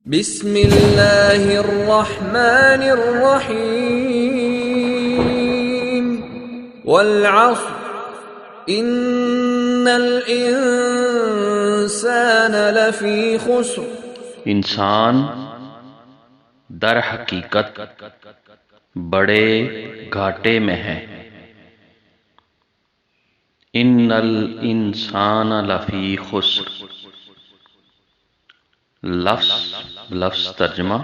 بسم اللہ الرحمن الرحیم والعصر ان الانسان لفی خسر، انسان در حقیقت بڑے گھاٹے میں ہے۔ ان الانسان لفی خسر، لفظ ترجمہ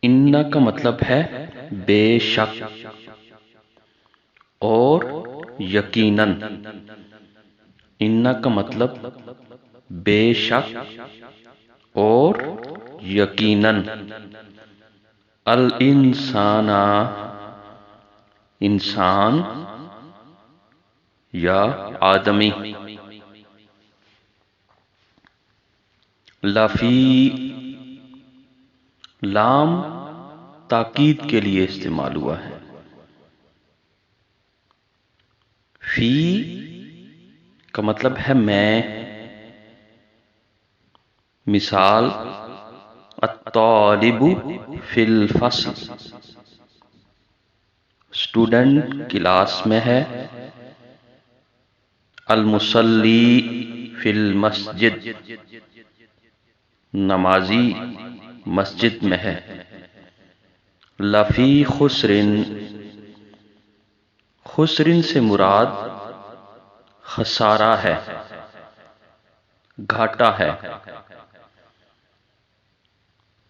ان کا مطلب ہے بے شک اور یقیناً۔ ان کا مطلب بے شک اور یقیناً۔ الانسان انسان یا آدمی، لفی لام تاکید کے لیے استعمال ہوا ہے۔ فی کا مطلب ہے میں، مثال الطالب فی الفصل، اسٹوڈنٹ کلاس میں ہے۔ المصلی فی المسجد، نمازی مسجد میں ہے۔ لفی خسرن، خسرن سے مراد خسارہ ہے، گھاٹا ہے۔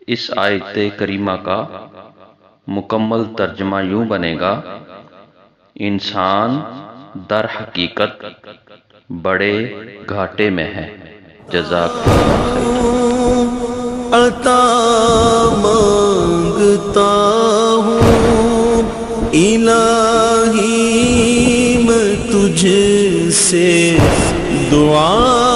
اس آیت کریمہ کا مکمل ترجمہ یوں بنے گا: انسان در حقیقت بڑے گھاٹے میں ہے۔ جزاک اللہ خیر۔ عطا مانگتا ہوں الہی میں تجھ سے دعا